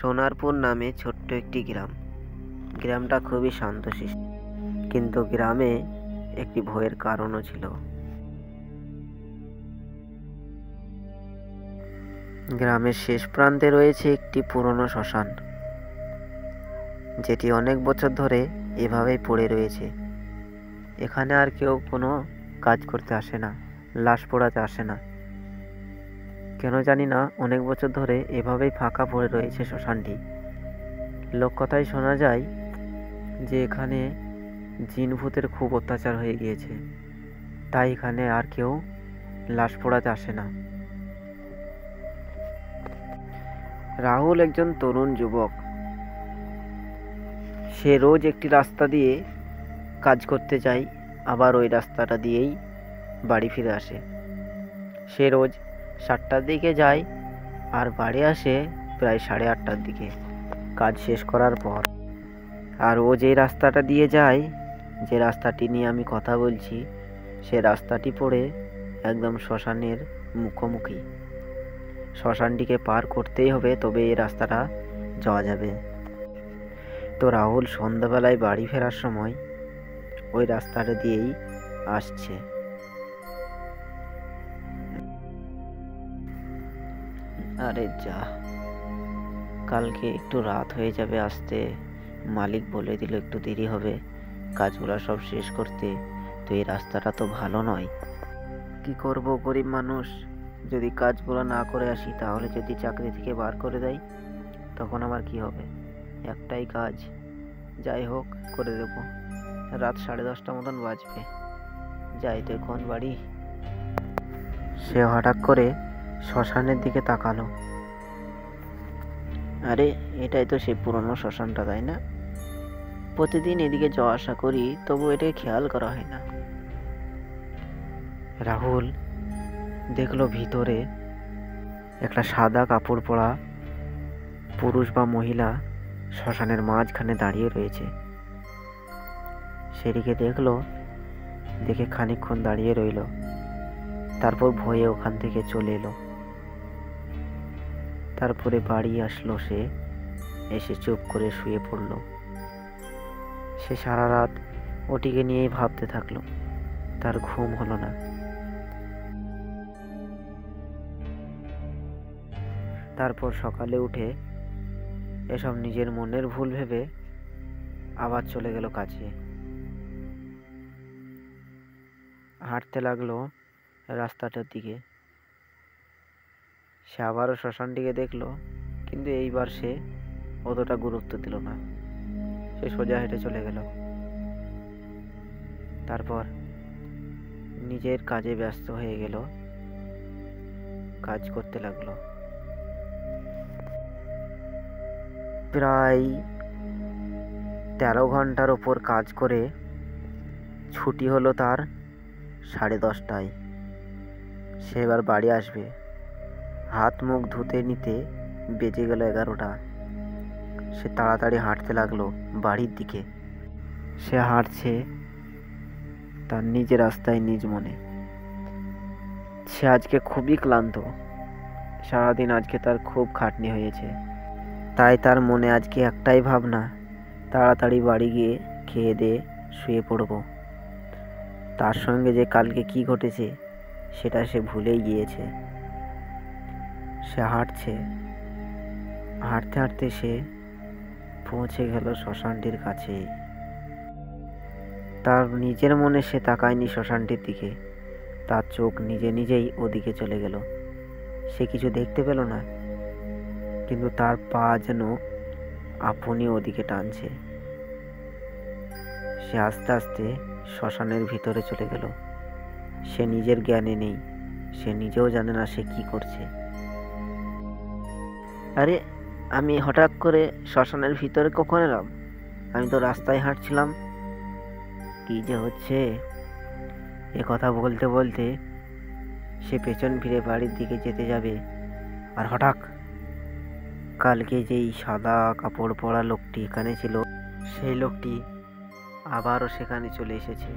সোনারপুর নামে ছোট্ট একটি গ্রাম। গ্রামটা খুবই শান্তশিষ্ট, কিন্তু গ্রামে একটি ভয়ের কারণও ছিল। গ্রামের শেষ প্রান্তে রয়েছে একটি পুরনো শ্মশান, যেটি অনেক বছর ধরে এভাবেই পড়ে রয়েছে। এখানে আর কেউ কোনো কাজ করতে আসে না, লাশ পোড়াতে আসে না। কেন জানি না, অনেক বছর ধরে এভাবেই ফাঁকা পড়ে রয়েছে শ্মশানটি। লোককথায় শোনা যায় যে এখানে জিন ভূতের খুব অত্যাচার হয়ে গিয়েছে, তাই এখানে আর কেউ লাশ পোড়াতে আসে না। রাহুল একজন তরুণ যুবক। সে রোজ একটি রাস্তা দিয়ে কাজ করতে যায়, আবার ওই রাস্তাটা দিয়েই বাড়ি ফিরে আসে। সে রোজ 7টার দিকে যায় আর বাড়ি আসে প্রায় 8:30টার দিকে কাজ শেষ করার পর। আর ও যে রাস্তাটা দিয়ে যায়, যে রাস্তাটি নিয়ে আমি কথা বলছি, সে রাস্তাটি পড়ে একদম শ্মশানের মুখোমুখি। শ্মশানটিকে পার করতেই হবে, তবে এই রাস্তাটা যাওয়া যাবে। তো রাহুল সন্ধ্যাবেলায় বাড়ি ফেরার সময় ওই রাস্তাটা দিয়েই আসছে। আরে যা, কালকে একটু রাত হয়ে যাবে আসতে। মালিক বলে দিল একটু দেরি হবে কাজগুলো সব শেষ করতে। তো এই রাস্তাটা তো ভালো নয়। কি করব, গরিব মানুষ। যদি কাজগুলো না করে আসি, তাহলে যদি চাকরি থেকে বার করে দেয়, তখন আমার কি হবে? একটাই কাজ, যাই হোক করে দেব। রাত 10:30 মতন বাজবে। যাই তো এখন বাড়ি। সে হঠাৎ করে শ্মশানের দিকে তাকালো। আরে, এটাই তো সেই পুরনো শ্মশানটা, তাই না? প্রতিদিন এদিকে যাওয়া আসা করি, তবু এটাকে খেয়াল করা হয় না। রাহুল দেখলো ভিতরে একটা সাদা কাপড় পরা পুরুষ বা মহিলা শ্মশানের মাঝখানে দাঁড়িয়ে রয়েছে। সেদিকে দেখলো, দেখে খানিকক্ষণ দাঁড়িয়ে রইল, তারপর ভয়ে ওখান থেকে চলে এলো। তারপরে বাড়ি আসলো সে, এসে চুপ করে শুয়ে পড়ল। সে সারা রাত ওটিকে নিয়েই ভাবতে থাকলো, তার ঘুম হলো না। তারপর সকালে উঠে এসব নিজের মনের ভুল ভেবে আবার চলে গেল কাজে। হাঁটতে লাগলো রাস্তাটার দিকে। সে আবারও শ্মশানটিকে দেখলো, কিন্তু এইবার সে অতটা গুরুত্ব দিল না। সে সোজা হেঁটে চলে গেল। তারপর নিজের কাজে ব্যস্ত হয়ে গেল, কাজ করতে লাগলো। প্রায় 13 ঘন্টার ওপর কাজ করে ছুটি হলো তার 10:30টায়। সে এবার বাড়ি আসবে। হাত মুখ ধুতে নিতে বেজে গেল 11টা। সে তাড়াতাড়ি হাঁটতে লাগলো বাড়ির দিকে। সে হাঁটছে তার নিজ রাস্তায়, নিজ মনে। সে আজকে খুবই ক্লান্ত। সারাদিন আজকে তার খুব খাটনি হয়েছে, তাই তার মনে আজকে একটাই ভাবনা, তাড়াতাড়ি বাড়ি গিয়ে খেয়ে দিয়ে শুয়ে পড়ব। তার সঙ্গে যে কালকে কি ঘটেছে সেটা সে ভুলেই গিয়েছে। সে হাঁটছে, হাঁটতে হাঁটতে সে পৌঁছে গেল শ্মশানটির কাছে। তার নিজের মনে সে তাকায়নি শ্মশানটির দিকে, তার চোখ নিজে নিজেই ওদিকে চলে গেল। সে কিছু দেখতে পেল না, কিন্তু তার পা যেন আপনি ওদিকে টানছে। সে আস্তে আস্তে শ্মশানের ভিতরে চলে গেল। সে নিজের জ্ঞানে নেই, সে নিজেও জানে না সে কি করছে। আরে, আমি হঠাৎ করে শ্মশানের ভিতরে কখন এলাম? আমি তো রাস্তায় হাঁটছিলাম। কি যে হচ্ছে! এ কথা বলতে বলতে সে পেছন ফিরে বাড়ির দিকে যেতে যাবে, আর হঠাৎ কালকে যেই সাদা কাপড় পরা লোকটি এখানে ছিল, সেই লোকটি আবারও সেখানে চলে এসেছে।